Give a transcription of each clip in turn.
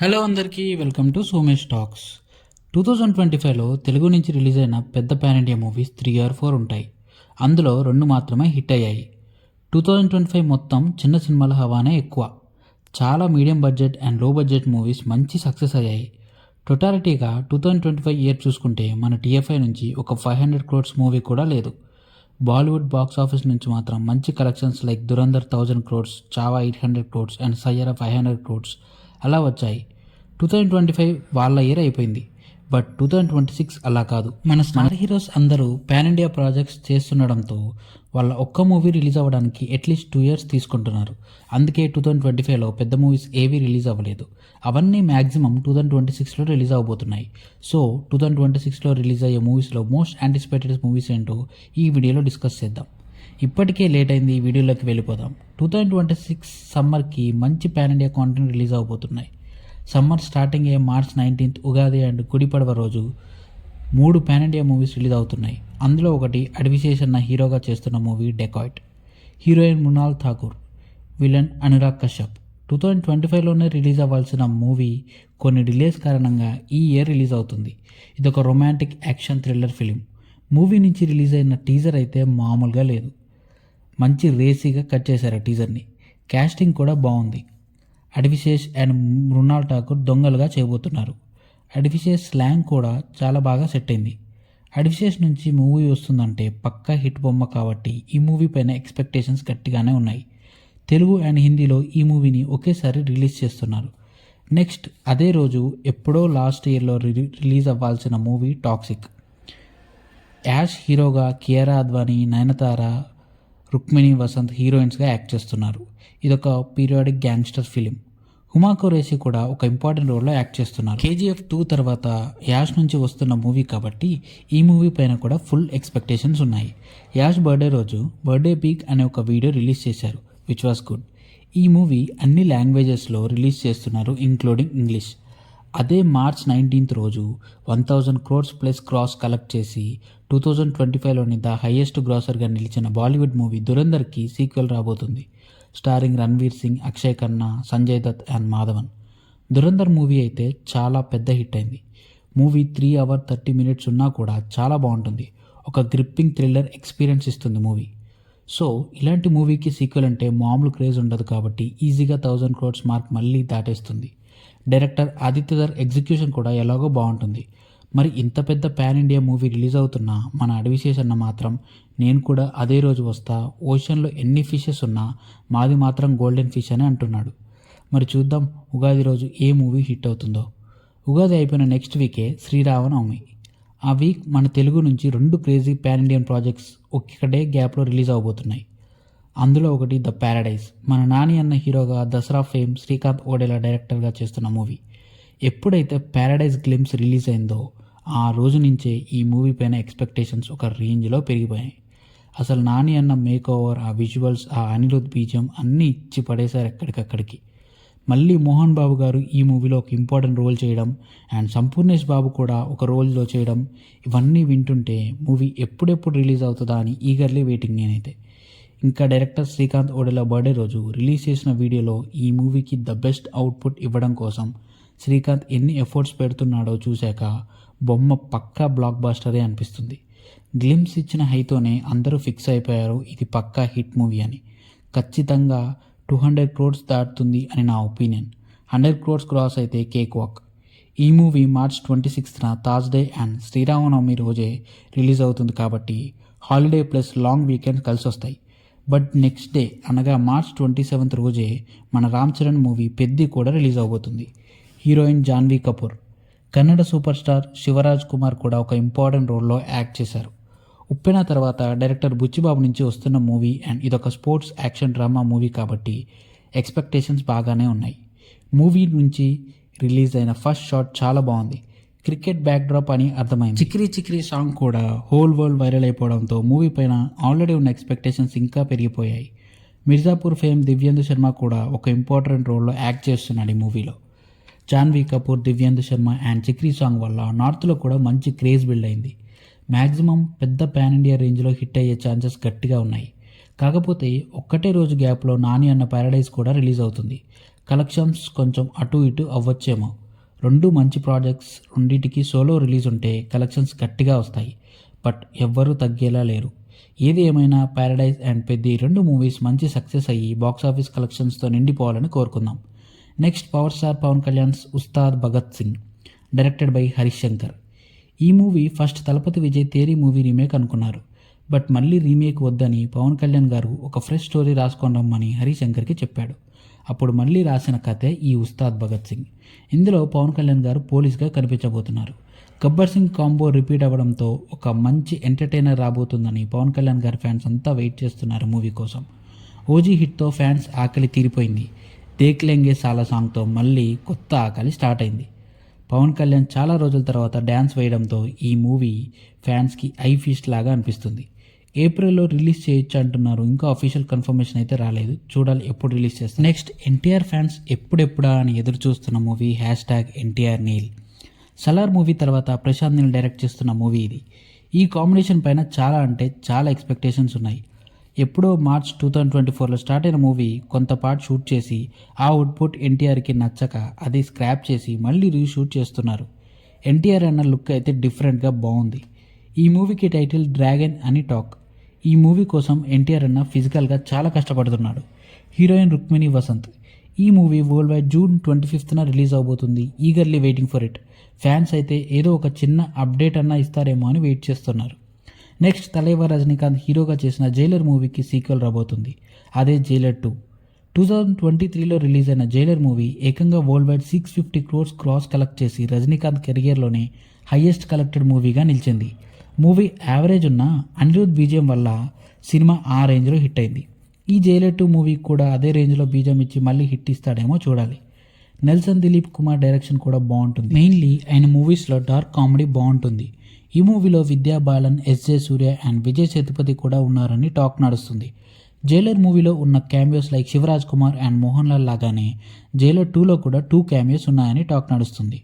Hello అందరికీ welcome to Somesh talks. 2025లో తెలుగు నుంచి రిలీజ్ అయిన పెద్ద పాన్ ఇండియా మూవీస్ 3 or 4 ఉంటాయి. అందులో 2 మాత్రమే హిట్ అయ్యాయి. 2025 మొత్తం చిన్న సినిమాల హవానే ఎక్కువ. చాలా మీడియం బడ్జెట్ అండ్ లో బడ్జెట్ మూవీస్ మంచి సక్సెస్ అయ్యాయి. టోటాలిటీగా 2025 ఇయర్ చూసుకుంటే మన టీఎఫ్ఐ నుంచి ఒక 500 crores మూవీ కూడా లేదు. బాలీవుడ్ బాక్స్ ఆఫీస్ నుంచి మాత్రం మంచి collections like Dhurandhar 1000 crores, Chhaava 800 crores and Saiyaara 500 crores అలా వచ్చాయి. 2025 వాళ్ళ ఇయర్ అయిపోయింది. బట్ 2026 అలా కాదు. మన స్టార్ హీరోస్ అందరూ పాన్ ఇండియా ప్రాజెక్ట్స్ చేస్తుండడంతో వాళ్ళ ఒక్క మూవీ రిలీజ్ అవ్వడానికి అట్లీస్ట్ 2 years తీసుకుంటున్నారు. అందుకే 2025లో పెద్ద మూవీస్ ఏవీ రిలీజ్ అవ్వలేదు. అవన్నీ మ్యాక్సిమం 2026లో రిలీజ్ అవ్వబోతున్నాయి. సో 2026లో రిలీజ్ అయ్యే మూవీస్లో మోస్ట్ యాంటిసిపేటెడ్ మూవీస్ ఏంటో ఈ వీడియోలో డిస్కస్ చేద్దాం. ఇప్పటికే లేట్ అయింది, ఈ వీడియోలోకి వెళ్ళిపోదాం. 2026 సమ్మర్కి మంచి pan India content release అవబోతున్నాయి. Summer starting అయ్యే March 19th ఉగాది అండ్ గుడిపడవ రోజు 3 పాన్ ఇండియా మూవీస్ రిలీజ్ అవుతున్నాయి. అందులో ఒకటి అడ్విశేష్ అన్న హీరోగా చేస్తున్న movie dacoit. Heroine Mrunal Thakur, villain Anurag Kashyap. 2025లోనే release అవ్వాల్సిన మూవీ కొన్ని డిలేస్ కారణంగా ఈ ఇయర్ రిలీజ్ అవుతుంది. ఇదొక romantic action thriller film. Movie నుంచి రిలీజ్ అయిన టీజర్ అయితే మామూలుగా లేదు. మంచి రేసీగా కట్ చేశారు టీజర్ని. క్యాస్టింగ్ కూడా బాగుంది. అడ్విశేష్ అండ్ మృణాల్ ఠాకూర్ దొంగలుగా చేయబోతున్నారు. అడ్విశేష్ స్లాంగ్ కూడా చాలా బాగా సెట్ అయింది. అడ్విశేష్ నుంచి మూవీ వస్తుందంటే పక్కా హిట్ బొమ్మ కాబట్టి ఈ మూవీ పైన ఎక్స్పెక్టేషన్స్ గట్టిగానే ఉన్నాయి. తెలుగు అండ్ హిందీలో ఈ మూవీని ఒకేసారి రిలీజ్ చేస్తున్నారు. నెక్స్ట్ అదే రోజు ఎప్పుడో లాస్ట్ ఇయర్లో రిలీజ్ అవ్వాల్సిన మూవీ టాక్సిక్. యాష్ హీరోగా కియారా అద్వానీ, నయనతార, రుక్మిణి వసంత్ హీరోయిన్స్గా యాక్ట్ చేస్తున్నారు. ఇదొక periodic gangster film. Huma Qureshi కూడా ఒక ఇంపార్టెంట్ రోల్లో యాక్ట్ చేస్తున్నారు. KGF 2 తర్వాత యాష్ నుంచి వస్తున్న మూవీ కాబట్టి ఈ మూవీ పైన కూడా ఫుల్ ఎక్స్పెక్టేషన్స్ ఉన్నాయి. యాష్ బర్త్డే రోజు బర్త్డే పీక్ అనే ఒక వీడియో రిలీజ్ చేశారు, విచ్ వాస్ గుడ్. ఈ మూవీ అన్ని లాంగ్వేజెస్లో రిలీజ్ చేస్తున్నారు, ఇంక్లూడింగ్ ఇంగ్లీష్. అదే March 19th రోజు 1000 crores ప్లస్ క్రాస్ కలెక్ట్ చేసి 2025లోని ద హైయెస్ట్ గ్రాసర్గా నిలిచిన బాలీవుడ్ మూవీ దురంధర్కి సీక్వెల్ రాబోతుంది. Starring Ranveer Singh, Akshay Khanna, Sanjay Dutt and Madhavan. Dhurandhar movie అయితే చాలా పెద్ద హిట్ అయింది. మూవీ 3 hours 30 minutes ఉన్నా కూడా చాలా బాగుంటుంది. ఒక గ్రిప్పింగ్ థ్రిల్లర్ ఎక్స్పీరియన్స్ ఇస్తుంది మూవీ. సో ఇలాంటి మూవీకి సీక్వెల్ అంటే మామూలు క్రేజ్ ఉండదు కాబట్టి ఈజీగా 1000 crores మార్క్ మళ్ళీ దాటేస్తుంది. డైరెక్టర్ ఆదిత్యధర్ ఎగ్జిక్యూషన్ కూడా ఎలాగో బాగుంటుంది. మరి ఇంత పెద్ద పాన్ ఇండియా మూవీ రిలీజ్ అవుతున్నా మన అడ్విశేష్ అన్న మాత్రం నేను కూడా అదే రోజు వస్తా, ఓషన్లో ఎన్ని ఫిషెస్ ఉన్నా మాది మాత్రం గోల్డెన్ ఫిష్ అని అంటున్నాడు. మరి చూద్దాం ఉగాది రోజు ఏ మూవీ హిట్ అవుతుందో. ఉగాది అయిపోయిన నెక్స్ట్ వీకే శ్రీరామనవమి. ఆ వీక్ మన తెలుగు నుంచి 2 క్రేజీ పాన్ ఇండియన్ ప్రాజెక్ట్స్ ఒక్కడే గ్యాప్లో రిలీజ్ అవబోతున్నాయి. అందులో ఒకటి ద ప్యారడైజ్. మన నాని అన్న హీరోగా దసరా ఫేమ్ శ్రీకాంత్ ఓడేలా డైరెక్టర్గా చేస్తున్న మూవీ. ఎప్పుడైతే ప్యారడైజ్ గ్లిమ్స్ రిలీజ్ అయిందో ఆ రోజు నుంచే ఈ మూవీ పైన ఎక్స్పెక్టేషన్స్ ఒక రేంజ్లో పెరిగిపోయాయి. అసలు నాని అన్న మేక్ ఓవర్, ఆ విజువల్స్, ఆ అనిరుద్ బీజం అన్నీ ఇచ్చి పడేశారు ఎక్కడికక్కడికి. మళ్ళీ మోహన్ బాబు గారు ఈ మూవీలో ఒక ఇంపార్టెంట్ రోల్ చేయడం అండ్ సంపూర్ణేష్ బాబు కూడా ఒక రోల్లో చేయడం, ఇవన్నీ వింటుంటే మూవీ ఎప్పుడెప్పుడు రిలీజ్ అవుతుందా అని ఈగర్లీ వెయిటింగ్ నేనైతే. ఇంకా డైరెక్టర్ శ్రీకాంత్ ఓడేలా బర్త్డే రోజు రిలీజ్ చేసిన వీడియోలో ఈ మూవీకి ద బెస్ట్ అవుట్పుట్ ఇవ్వడం కోసం శ్రీకాంత్ ఎన్ని ఎఫర్ట్స్ పెడుతున్నాడో చూశాక బొమ్మ పక్కా బ్లాక్ బాస్టరే అనిపిస్తుంది. గ్లిమ్స్ ఇచ్చిన హైతోనే అందరూ ఫిక్స్ అయిపోయారు ఇది పక్కా హిట్ మూవీ అని. ఖచ్చితంగా 200 crores దాటుతుంది అని నా ఒపీనియన్. 100 crores క్రాస్ అయితే కేక్ వాక్. ఈ movie March 26th Thursday and Sri Rama Navami రోజే రిలీజ్ అవుతుంది కాబట్టి హాలిడే ప్లస్ లాంగ్ వీకెండ్ కలిసి వస్తాయి. బట్ నెక్స్ట్ డే అనగా March 27th రోజే మన రామ్ చరణ్ మూవీ పెద్ది కూడా రిలీజ్ అవబోతుంది. Heroine Janhvi Kapoor. Kannada super star Shivaraj Kumar కూడా ఒక ఇంపార్టెంట్ రోల్లో యాక్ట్ చేశారు. ఉప్పెన తర్వాత డైరెక్టర్ బుచ్చిబాబు నుంచి వస్తున్న మూవీ అండ్ ఇదొక స్పోర్ట్స్ యాక్షన్ డ్రామా మూవీ కాబట్టి ఎక్స్పెక్టేషన్స్ బాగానే ఉన్నాయి. మూవీ నుంచి రిలీజ్ అయిన ఫస్ట్ షాట్ చాలా బాగుంది. క్రికెట్ బ్యాక్డ్రాప్ అని అర్థమైంది. చిక్రీ చిక్రీ సాంగ్ కూడా హోల్ వరల్డ్ వైరల్ అయిపోవడంతో మూవీ పైన ఆల్రెడీ ఉన్న ఎక్స్పెక్టేషన్స్ ఇంకా పెరిగిపోయాయి. మిర్జాపూర్ ఫేమ్ దివ్యేందు శర్మ కూడా ఒక ఇంపార్టెంట్ రోల్లో యాక్ట్ చేస్తున్నాడు ఈ మూవీలో. Janhvi Kapoor, Divyendu Sharma and Chikiri song వల్ల నార్త్లో కూడా మంచి క్రేజ్ బిల్డ్ అయింది. మ్యాక్సిమం పెద్ద పాన్ ఇండియా రేంజ్లో హిట్ అయ్యే ఛాన్సెస్ గట్టిగా ఉన్నాయి. కాకపోతే ఒక్కటే రోజు గ్యాప్లో నాని అన్న ప్యారడైజ్ కూడా రిలీజ్ అవుతుంది కలెక్షన్స్ కొంచెం అటు ఇటు అవ్వచ్చేమో. రెండు మంచి ప్రాజెక్ట్స్, రెండింటికి సోలో రిలీజ్ ఉంటే కలెక్షన్స్ గట్టిగా వస్తాయి. బట్ ఎవ్వరూ తగ్గేలా లేరు. ఏది ఏమైనా ప్యారడైజ్ అండ్ పెద్ది రెండు మూవీస్ మంచి సక్సెస్ అయ్యి బాక్సాఫీస్ కలెక్షన్స్తో నిండిపోవాలని కోరుకుందాం. Next power star Pawan Kalyan's Ustaad Bhagat Singh, directed by Harish Shankar. ఈ movie first Thalapathy Vijay Theri movie remake అనుకున్నారు. బట్ మళ్ళీ రీమేక్ వద్దని పవన్ కళ్యాణ్ గారు ఒక ఫ్రెష్ స్టోరీ రాసుకొని రమ్మని హరీష్ శంకర్కి చెప్పాడు. అప్పుడు మళ్ళీ రాసిన కథే ఈ ఉస్తాద్ భగత్ సింగ్. ఇందులో పవన్ కళ్యాణ్ గారు పోలీస్గా కనిపించబోతున్నారు. గబ్బర్ సింగ్ కాంబో రిపీట్ అవ్వడంతో ఒక మంచి ఎంటర్టైనర్ రాబోతుందని పవన్ కళ్యాణ్ గారి ఫ్యాన్స్ అంతా వెయిట్ చేస్తున్నారు మూవీ కోసం. ఓజీ హిట్తో ఫ్యాన్స్ ఆకలి తీరిపోయింది. దేఖ్లెంగే సాలా సాంగ్తో మళ్ళీ కొత్త ఆకలి స్టార్ట్ అయింది. పవన్ కళ్యాణ్ చాలా రోజుల తర్వాత డ్యాన్స్ వేయడంతో ఈ మూవీ ఫ్యాన్స్కి ఐ ఫీస్ట్ లాగా అనిపిస్తుంది. ఏప్రిల్లో రిలీజ్ చేయొచ్చు అంటున్నారు. ఇంకా అఫీషియల్ కన్ఫర్మేషన్ అయితే రాలేదు. చూడాలి ఎప్పుడు రిలీజ్ చేస్తారు. నెక్స్ట్ ఎన్టీఆర్ ఫ్యాన్స్ ఎప్పుడెప్పుడా అని ఎదురు చూస్తున్న మూవీ #ఎన్టీఆర్ నీల్. సలార్ మూవీ తర్వాత ప్రశాంత్ నీల్ డైరెక్ట్ చేస్తున్న మూవీ ఇది. ఈ కాంబినేషన్ పైన చాలా ఎక్స్పెక్టేషన్స్ ఉన్నాయి. ఎప్పుడో మార్చ్ 2024లో స్టార్ట్ అయిన మూవీ కొంత పార్ట్ షూట్ చేసి ఆ అవుట్పుట్ ఎన్టీఆర్కి నచ్చక అది స్క్రాప్ చేసి మళ్ళీ రీషూట్ చేస్తున్నారు. ఎన్టీఆర్ అన్న లుక్ అయితే డిఫరెంట్గా బాగుంది. ఈ మూవీకి టైటిల్ డ్రాగన్ అని టాక్. ఈ మూవీ కోసం ఎన్టీఆర్ అన్న ఫిజికల్గా చాలా కష్టపడుతున్నాడు. హీరోయిన్ రుక్మిణి వసంత్. ఈ మూవీ వరల్డ్ వైడ్ జూన్ 25న రిలీజ్ అవబోతుంది. Eagerly waiting for it. Fans అయితే ఏదో ఒక చిన్న అప్డేట్ అన్నా ఇస్తారేమో అని వెయిట్ చేస్తున్నారు. నెక్స్ట్ తలైవర్ రజనీకాంత్ హీరోగా చేసిన జైలర్ మూవీకి సీక్వెల్ రాబోతుంది. అదే జైలర్ 2. 2023లో రిలీజ్ అయిన జైలర్ మూవీ ఏకంగా world wide 650 crores cross collect చేసి రజనీకాంత్ కెరియర్లోనే హయ్యెస్ట్ కలెక్టెడ్ మూవీగా నిలిచింది. మూవీ యావరేజ్ ఉన్న అనిరుద్ బీజిఎం వల్ల సినిమా ఆ రేంజ్లో హిట్ అయింది. ఈ జైలర్ 2 మూవీ కూడా అదే రేంజ్లో బీజిఎం ఇచ్చి మళ్ళీ హిట్ ఇస్తాడేమో చూడాలి. నెల్సన్ దిలీప్ కుమార్ డైరెక్షన్ కూడా బాగుంటుంది. మెయిన్లీ ఆయన మూవీస్లో డార్క్ కామెడీ బాగుంటుంది. ఈ మూవీలో విద్యా బాలన్, ఎస్జే సూర్య అండ్ విజయ్ సేతుపతి కూడా ఉన్నారని టాక్ నడుస్తుంది. జైలర్ మూవీలో ఉన్న cameos like Shivaraj Kumar and Mohan Lal లాగానే జైలర్ 2లో కూడా 2 క్యామియోస్ ఉన్నాయని టాక్ నడుస్తుంది.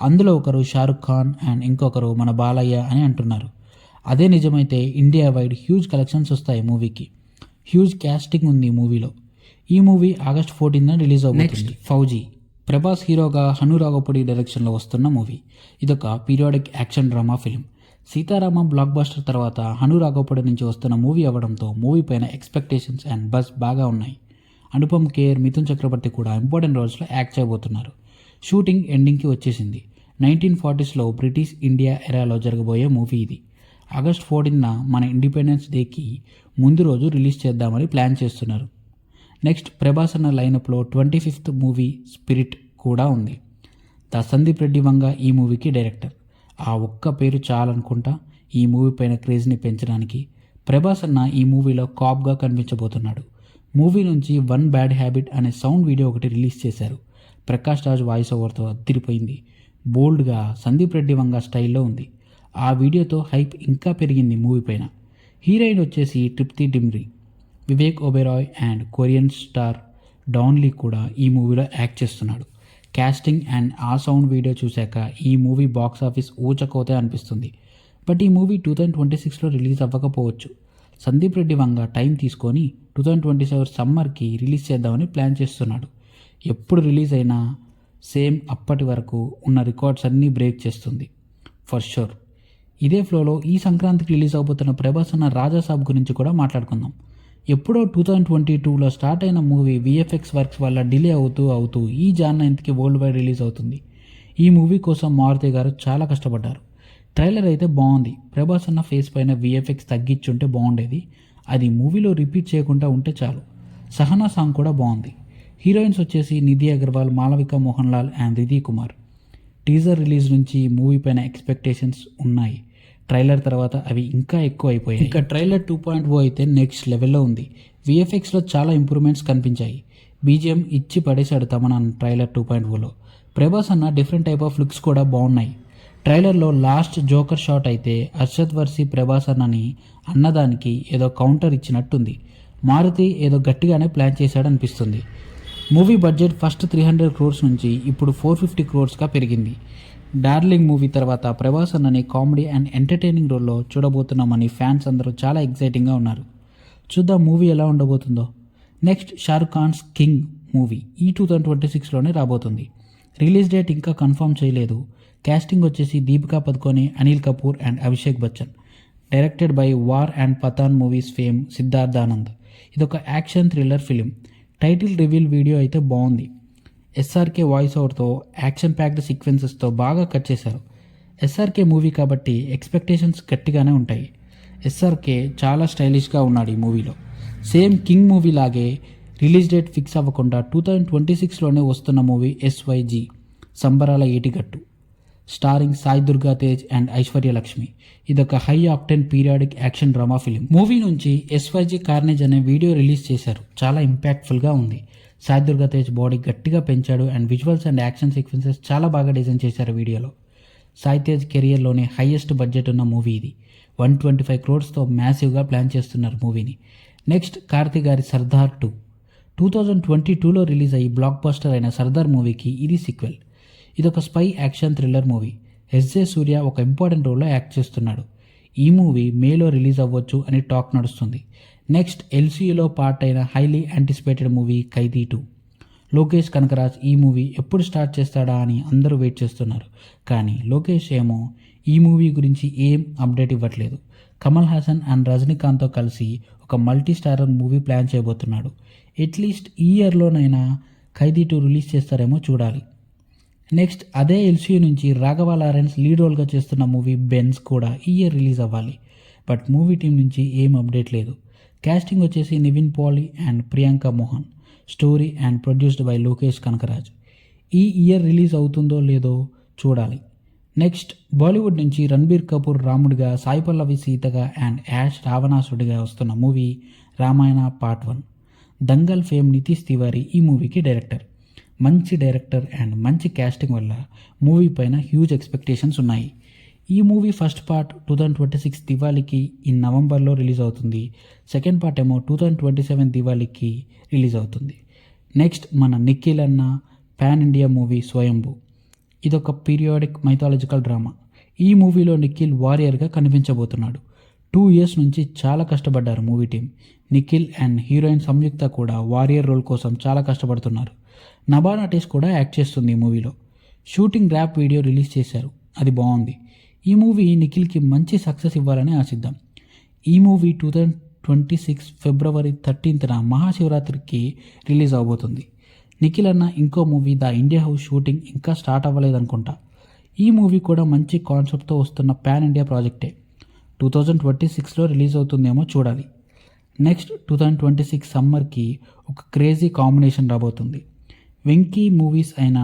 అందులో ఒకరు షారుఖ్ ఖాన్ అండ్ ఇంకొకరు మన బాలయ్య అని అంటున్నారు. అదే నిజమైతే ఇండియా వైడ్ హ్యూజ్ కలెక్షన్స్ వస్తాయి మూవీకి. హ్యూజ్ క్యాస్టింగ్ ఉంది మూవీలో. ఈ మూవీ ఆగస్ట్ 14న రిలీజ్ అవుతుంది. నెక్స్ట్ ఫౌజీ. ప్రభాస్ హీరోగా హను రాఘవపూడి డైరెక్షన్లో వస్తున్న మూవీ. ఇదొక periodic action drama film. Sita Ramam blockbuster తర్వాత హను రాఘవపూడి నుంచి వస్తున్న మూవీ అవ్వడంతో మూవీ పైన ఎక్స్పెక్టేషన్స్ అండ్ బస్ బాగా ఉన్నాయి. అనుపమ్ ఖేర్, మిథున్ చక్రవర్తి కూడా ఇంపార్టెంట్ రోల్స్లో యాక్ట్ చేయబోతున్నారు. షూటింగ్ ఎండింగ్కి వచ్చేసింది. 1940sలో బ్రిటిష్ ఇండియా ఎరాలో జరగబోయే మూవీ ఇది. ఆగస్ట్ 14న మన ఇండిపెండెన్స్ డేకి ముందు రోజు రిలీజ్ చేద్దామని ప్లాన్ చేస్తున్నారు. నెక్స్ట్ ప్రభాస్ అన్న లైనప్లో 25th మూవీ స్పిరిట్ కూడా ఉంది. సందీప్ రెడ్డి వంగ ఈ మూవీకి డైరెక్టర్. ఆ ఒక్క పేరు చాలనుకుంటా ఈ మూవీ పైన క్రేజ్ని పెంచడానికి. ప్రభాస్ అన్న ఈ మూవీలో కాప్గా కనిపించబోతున్నాడు. మూవీ నుంచి 1 బ్యాడ్ హ్యాబిట్ అనే సౌండ్ వీడియో ఒకటి రిలీజ్ చేశారు. ప్రకాష్ రాజ్ వాయిస్ ఓవర్తో అదిరిపోయింది. బోల్డ్గా సందీప్ రెడ్డి వంగ స్టైల్లో ఉంది. ఆ వీడియోతో హైప్ ఇంకా పెరిగింది మూవీ పైన. హీరోయిన్ వచ్చేసి Tripti Dimri. Vivek Oberoi and Korean star Don Lee కూడా ఈ మూవీలో యాక్ట్ చేస్తున్నాడు. క్యాస్టింగ్ అండ్ ఆ సౌండ్ వీడియో చూశాక ఈ మూవీ బాక్స్ ఆఫీస్ ఊచకోతే అనిపిస్తుంది. బట్ ఈ మూవీ 2026లో రిలీజ్ అవ్వకపోవచ్చు. సందీప్ రెడ్డి వంగ టైం తీసుకొని 2027 సమ్మర్కి రిలీజ్ చేద్దామని ప్లాన్ చేస్తున్నాడు. ఎప్పుడు రిలీజ్ అయినా సేమ్ అప్పటి వరకు ఉన్న రికార్డ్స్ అన్నీ బ్రేక్ చేస్తుంది ఫర్ షూర్. ఇదే ఫ్లోలో ఈ సంక్రాంతికి రిలీజ్ అవబోతున్న ప్రభాస్ అన్న రాజాసాబ్ గురించి కూడా మాట్లాడుకుందాం. ఎప్పుడో 2022లో స్టార్ట్ అయిన మూవీ VFX వర్క్స్ వల్ల డిలే అవుతూ ఈ జాన్ 9కి వరల్డ్ వైడ్ రిలీజ్ అవుతుంది. ఈ మూవీ కోసం మారుతి గారు చాలా కష్టపడ్డారు. ట్రైలర్ అయితే బాగుంది. ప్రభాస్ అన్న ఫేస్ పైన VFX తగ్గించుంటే బాగుండేది. అది మూవీలో రిపీట్ చేయకుండా ఉంటే చాలు. సహనా సాంగ్ కూడా బాగుంది. హీరోయిన్స్ వచ్చేసి Nidhi Agarwal, Malavika Mohan Lal and Riddhi Kumar. Teaser release నుంచి మూవీ పైన ఎక్స్పెక్టేషన్స్ ఉన్నాయి. ట్రైలర్ తర్వాత అవి ఇంకా ఎక్కువ అయిపోయాయి. ఇంకా ట్రైలర్ 2.0 అయితే నెక్స్ట్ లెవెల్లో ఉంది. VFXలో చాలా ఇంప్రూవ్మెంట్స్ కనిపించాయి. BGM ఇచ్చి పడేశాడు తమన్ ట్రైలర్ 2.0లో. ప్రభాస్ అన్న డిఫరెంట్ టైప్ ఆఫ్ లుక్స్ కూడా బాగున్నాయి. ట్రైలర్లో లాస్ట్ జోకర్ షాట్ అయితే అర్షద్ వర్సి ప్రభాస్ అన్నని అన్నదానికి ఏదో కౌంటర్ ఇచ్చినట్టుంది. మారుతి ఏదో గట్టిగానే ప్లాన్ చేశాడనిపిస్తుంది. మూవీ బడ్జెట్ ఫస్ట్ 300 crores నుంచి ఇప్పుడు 450 crores పెరిగింది. డార్లింగ్ మూవీ తర్వాత ప్రభాస్ అన్నని కామెడీ అండ్ ఎంటర్టైనింగ్ రోల్లో చూడబోతున్నామని ఫ్యాన్స్ అందరూ చాలా ఎక్సైటింగ్గా ఉన్నారు. చూద్దాం మూవీ ఎలా ఉండబోతుందో. Next Shahrukh Khan's King movie ఈ 2026లోనే రాబోతుంది. రిలీజ్ డేట్ ఇంకా కన్ఫర్మ్ చేయలేదు. కాస్టింగ్ వచ్చేసి Deepika Padukone, Anil Kapoor and Abhishek Bachchan. Directed by War and Pathaan movies fame Siddharth Anand. ఇదొక action thriller film. Title reveal video అయితే బాగుంది. ఎస్ఆర్కే వాయిస్ ఓవర్తో యాక్షన్ ప్యాక్డ్ సీక్వెన్సెస్తో బాగా కట్ చేశారు. ఎస్ఆర్కే మూవీ కాబట్టి ఎక్స్పెక్టేషన్స్ గట్టిగానే ఉంటాయి. ఎస్ఆర్కే చాలా స్టైలిష్గా ఉన్నాడు ఈ మూవీలో. సేమ్ కింగ్ మూవీ లాగే రిలీజ్ డేట్ ఫిక్స్ అవ్వకుండా 2026లోనే వస్తున్న మూవీ ఎస్వైజీ సంబరాల ఏటిగట్టు, స్టారింగ్ సాయి దుర్గా తేజ్ అండ్ ఐశ్వర్య లక్ష్మి. ఇదొక high octane periodic action drama film. Movie నుంచి ఎస్వైజీ కార్నేజ్ అనే వీడియో రిలీజ్ చేశారు. చాలా ఇంపాక్ట్ఫుల్గా ఉంది. సాయి దుర్గా తేజ్ బాడీ గట్టిగా పెంచాడు and visuals and action sequences చాలా బాగా డిజైన్ చేశారు వీడియోలో. సాయి తేజ్ కెరియర్లోనే హైయెస్ట్ బడ్జెట్ ఉన్న మూవీ ఇది. 125 crores మ్యాసివ్గా ప్లాన్ చేస్తున్నారు మూవీని. నెక్స్ట్ కార్తీ గారి సర్దార్ 2. 2022లో రిలీజ్ అయ్యి బ్లాక్ బస్టర్ అయిన సర్దార్ మూవీకి ఇది సీక్వెల్. ఇదొక spy action thriller movie. SJ Suryah ఒక ఇంపార్టెంట్ రోల్లో యాక్ట్ చేస్తున్నాడు. ఈ మూవీ మేలో రిలీజ్ అవ్వచ్చు అని టాక్ నడుస్తుంది. నెక్స్ట్ ఎల్సీయూలో పార్ట్ అయిన హైలీ యాంటిసిపేటెడ్ మూవీ ఖైదీ 2. లోకేష్ కనకరాజ్ ఈ మూవీ ఎప్పుడు స్టార్ట్ చేస్తాడా అని అందరూ వెయిట్ చేస్తున్నారు. కానీ లోకేష్ ఏమో ఈ మూవీ గురించి ఏం అప్డేట్ ఇవ్వట్లేదు. కమల్ హాసన్ అండ్ రజనీకాంత్తో కలిసి ఒక మల్టీ స్టారర్ మూవీ ప్లాన్ చేయబోతున్నాడు. అట్లీస్ట్ ఈ ఇయర్లోనైనా ఖైదీ 2 రిలీజ్ చేస్తారేమో చూడాలి. నెక్స్ట్ అదే ఎల్సీయూ నుంచి రాఘవ లారెన్స్ లీడ్ రోల్గా చేస్తున్న మూవీ బెన్స్ కూడా ఈ ఇయర్ రిలీజ్ అవ్వాలి. బట్ మూవీ టీం నుంచి ఏం అప్డేట్ లేదు. కాస్టింగ్ వచ్చేసి Nivin Pauly and Priyanka Mohan. Story and produced by Lokesh Kanagaraj. ఈ ఇయర్ రిలీజ్ అవుతుందో లేదో చూడాలి. నెక్స్ట్ బాలీవుడ్ నుంచి రణబీర్ కపూర్ రాముడిగా, సాయి పల్లవి సీతగా అండ్ యాష్ రావణాసుడిగా వస్తున్న movie Ramayana part 1. Dangal fame Nitish Tiwari ఈ మూవీకి డైరెక్టర్. మంచి డైరెక్టర్ అండ్ మంచి కాస్టింగ్ వల్ల మూవీ పైన హ్యూజ్ ఎక్స్పెక్టేషన్స్ ఉన్నాయి. ఈ మూవీ ఫస్ట్ పార్ట్ 2026 దివాళీకి ఈ నవంబర్లో రిలీజ్ అవుతుంది. సెకండ్ పార్ట్ ఏమో 2027 దివాళీకి రిలీజ్ అవుతుంది. నెక్స్ట్ మన నిఖిల్ అన్న పాన్ ఇండియా మూవీ స్వయంభూ. ఇదొక పీరియాడిక్ మైథాలజికల్ డ్రామా. ఈ మూవీలో నిఖిల్ వారియర్గా కనిపించబోతున్నాడు. 2 years నుంచి చాలా కష్టపడ్డారు movie team. Nikhil and heroine Samyuktha కూడా వారియర్ రోల్ కోసం చాలా కష్టపడుతున్నారు. నభా నటేష్ కూడా యాక్ట్ చేస్తుంది ఈ మూవీలో. షూటింగ్ ర్యాప్ వీడియో రిలీజ్ చేశారు, అది బాగుంది. ఈ మూవీ నిఖిల్కి మంచి సక్సెస్ ఇవ్వాలని ఆశిద్దాం. ఈ మూవీ 2026 February 13th మహాశివరాత్రికి రిలీజ్ అవబోతుంది. నిఖిల్ అన్న ఇంకో movie the India house shooting ఇంకా స్టార్ట్ అవ్వలేదనుకుంటా. ఈ మూవీ కూడా మంచి కాన్సెప్ట్తో వస్తున్న పాన్ ఇండియా ప్రాజెక్టే. 2026లో రిలీజ్ అవుతుందేమో చూడాలి. నెక్స్ట్ 2026 సమ్మర్కి ఒక క్రేజీ కాంబినేషన్ రాబోతుంది. వెంకీ మూవీస్ అయిన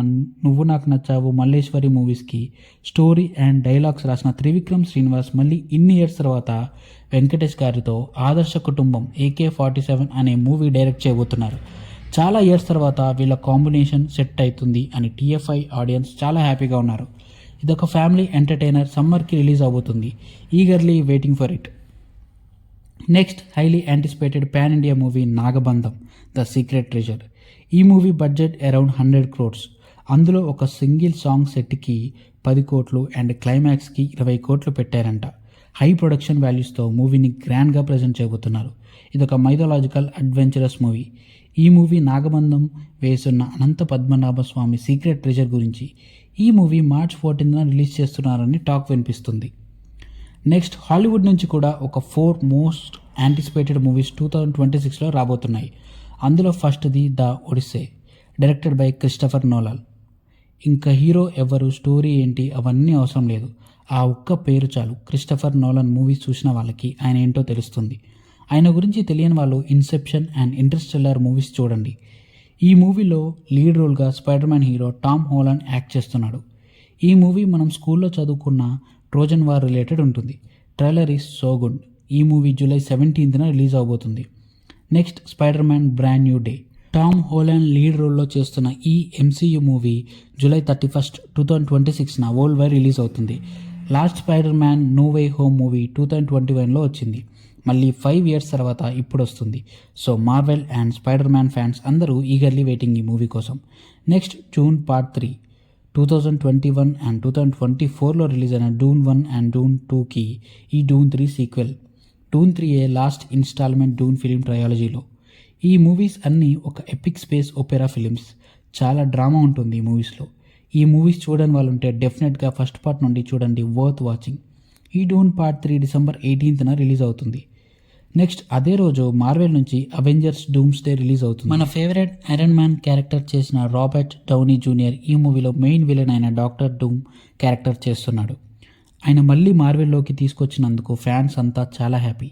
నువ్వు నాకు నచ్చావు, మల్లేశ్వరి మూవీస్కి స్టోరీ అండ్ డైలాగ్స్ రాసిన త్రివిక్రమ్ శ్రీనివాస్ మళ్ళీ ఇన్ని ఇయర్స్ తర్వాత వెంకటేష్ గారితో ఆదర్శ కుటుంబం AK-47 అనే మూవీ డైరెక్ట్ చేయబోతున్నారు. చాలా ఇయర్స్ తర్వాత వీళ్ళ కాంబినేషన్ సెట్ అవుతుంది అని TFI ఆడియన్స్ చాలా హ్యాపీగా ఉన్నారు. ఇదొక ఫ్యామిలీ ఎంటర్టైనర్. సమ్మర్కి రిలీజ్ అవబోతుంది. Eagerly waiting for it. Next highly anticipated pan India movie Nagabandham the secret treasure. ఈ మూవీ బడ్జెట్ అరౌండ్ 100 crores. అందులో ఒక సింగిల్ సాంగ్ సెట్కి 10 crores అండ్ క్లైమాక్స్కి 20 crores పెట్టారంట. హై ప్రొడక్షన్ వాల్యూస్తో మూవీని గ్రాండ్గా ప్రజెంట్ చేయబోతున్నారు. ఇదొక మైథాలజికల్ అడ్వెంచరస్ మూవీ. ఈ మూవీ నాగబంధం వేసున్న అనంత పద్మనాభ స్వామి సీక్రెట్ ట్రెజర్ గురించి. ఈ మూవీ March 14th రిలీజ్ చేస్తున్నారని టాక్ వినిపిస్తుంది. నెక్స్ట్ హాలీవుడ్ నుంచి కూడా ఒక 4 మోస్ట్ యాంటిసిపేటెడ్ మూవీస్ 2026లో రాబోతున్నాయి. అందులో ఫస్ట్ది the Odyssey, directed by Christopher Nolan. ఇంకా హీరో ఎవరు, స్టోరీ ఏంటి అవన్నీ అవసరం లేదు. ఆ ఒక్క పేరు చాలు. క్రిస్టఫర్ నోలాన్ మూవీస్ చూసిన వాళ్ళకి ఆయన ఏంటో తెలుస్తుంది. ఆయన గురించి తెలియని వాళ్ళు ఇన్సెప్షన్ అండ్ ఇంటర్స్టెల్లార్ మూవీస్ చూడండి. ఈ మూవీలో లీడ్ రోల్గా Spider Man hero Tom Holland act చేస్తున్నాడు. ఈ మూవీ మనం స్కూల్లో చదువుకున్న ట్రోజన్ వార్ రిలేటెడ్ ఉంటుంది. Trailer is so good. ఈ మూవీ July 17th రిలీజ్ అవబోతుంది. Next Spider Man Brand New Day. Tom Holland lead రోల్లో చేస్తున్న ఈ MCU movie July 31st 2026 world wide release అవుతుంది. Last Spider Man No Way Home movie 2021లో వచ్చింది. మళ్ళీ 5 years తర్వాత ఇప్పుడు వస్తుంది. So Marvel and Spider Man fans అందరూ ఈగర్లీ వెయిటింగ్ ఈ మూవీ కోసం. Next Dune part 3. 2021 అండ్ 2024లో రిలీజ్ అయిన డూన్ 1 అండ్ డూన్ 2కి ఈ Dune 3 sequel. Dune 3 last instalment Dune film ట్రయాలజీలో. ఈ మూవీస్ అన్నీ ఒక ఎపిక్ స్పేస్ ఒపెరా ఫిలిమ్స్. చాలా డ్రామా ఉంటుంది ఈ మూవీస్లో. ఈ మూవీస్ చూడని వాళ్ళు ఉంటే డెఫినెట్గా ఫస్ట్ పార్ట్ నుండి చూడండి, వర్త్ వాచింగ్. ఈ డూన్ పార్ట్ 3 డిసెంబర్ 18న రిలీజ్ అవుతుంది. నెక్స్ట్ అదే రోజు మార్వెల్ నుంచి అవెంజర్స్ డూమ్స్డే రిలీజ్ అవుతుంది. మన ఫేవరెట్ ఐరన్ మ్యాన్ క్యారెక్టర్ చేసిన రాబర్ట్ డౌనీ జూనియర్ ఈ మూవీలో మెయిన్ విలన్ అయిన డాక్టర్ డూమ్ క్యారెక్టర్ చేస్తున్నాడు. ఆయన మళ్ళీ మార్వెల్లోకి తీసుకొచ్చినందుకు ఫ్యాన్స్ అంతా చాలా హ్యాపీ.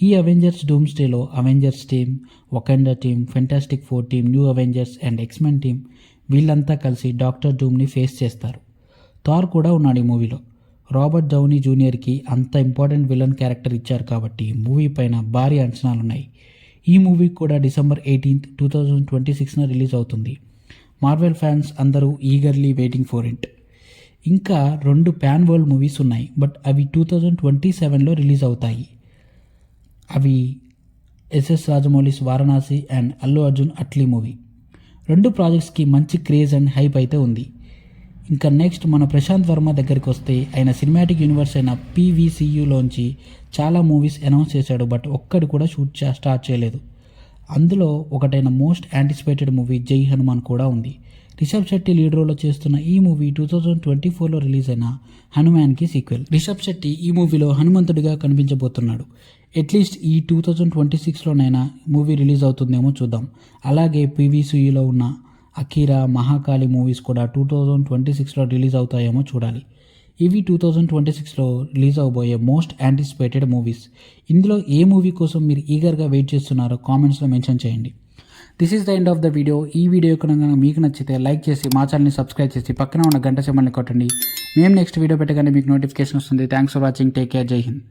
ఈ అవెంజర్స్ డూమ్స్డేలో Avengers team, Wakanda team, Fantastic Four team, New Avengers and X Men team వీళ్ళంతా కలిసి డాక్టర్ డూమ్ని ఫేస్ చేస్తారు. థార్ కూడా ఉన్నాడు ఈ మూవీలో. రాబర్ట్ డౌనీ జూనియర్కి అంత ఇంపార్టెంట్ విలన్ క్యారెక్టర్ ఇచ్చారు కాబట్టి మూవీ పైన భారీ అంచనాలున్నాయి. ఈ మూవీ కూడా డిసెంబర్ 18, 2026న రిలీజ్ అవుతుంది. మార్వెల్ ఫ్యాన్స్ అందరూ ఈగర్లీ వెయిటింగ్ ఫర్ ఇట్. ఇంకా 2 పాన్ వరల్డ్ మూవీస్ ఉన్నాయి, బట్ అవి 2027లో రిలీజ్ అవుతాయి. అవి SS Rajamouli's Varanasi and Allu Arjun Atlee movie. 2 ప్రాజెక్ట్స్కి మంచి క్రేజ్ అండ్ హైప్ అయితే ఉంది. ఇంకా నెక్స్ట్ మన ప్రశాంత్ వర్మ దగ్గరికి వస్తే, ఆయన సినిమాటిక్ యూనివర్స్ అయిన పీవీసీయూలోంచి చాలా మూవీస్ అనౌన్స్ చేశాడు, బట్ ఒక్కడి కూడా స్టార్ట్ చేయలేదు. అందులో ఒకటైన మోస్ట్ యాంటిసిపేటెడ్ మూవీ జై హనుమాన్ కూడా ఉంది. రిషబ్ శెట్టి లీడ్ రోల్లో చేస్తున్న ఈ మూవీ 2024లో రిలీజ్ అయిన హనుమాన్కి సీక్వెల్. రిషబ్ శెట్టి ఈ మూవీలో హనుమంతుడిగా కనిపించబోతున్నాడు. అట్లీస్ట్ ఈ 2026లోనైనా మూవీ రిలీజ్ అవుతుందేమో చూద్దాం. అలాగే పీవీసీయూలో ఉన్న అకీరా, మహాకాళి మూవీస్ కూడా 2026లో రిలీజ్ అవుతాయేమో చూడాలి. ఇవి 2026లో రిలీజ్ అవబోయే మోస్ట్ యాంటిసిపేటెడ్ మూవీస్. ఇందులో ఏ మూవీ కోసం మీరు ఈగర్గా వెయిట్ చేస్తున్నారో కామెంట్స్లో మెన్షన్ చేయండి. This is the end of the video. ఈ వీడియో కనుక మీకు నచ్చితే లైక్ చేసి మా ఛానల్ని సబ్స్క్రైబ్ చేసి పక్కన ఉన్న గంట సింబల్ని కొట్టండి. మేము నెక్స్ట్ వీడియో పెట్టగానే మీకు నోటిఫికేషన్ వస్తుంది. Thanks for watching. Take care. జై హింద్.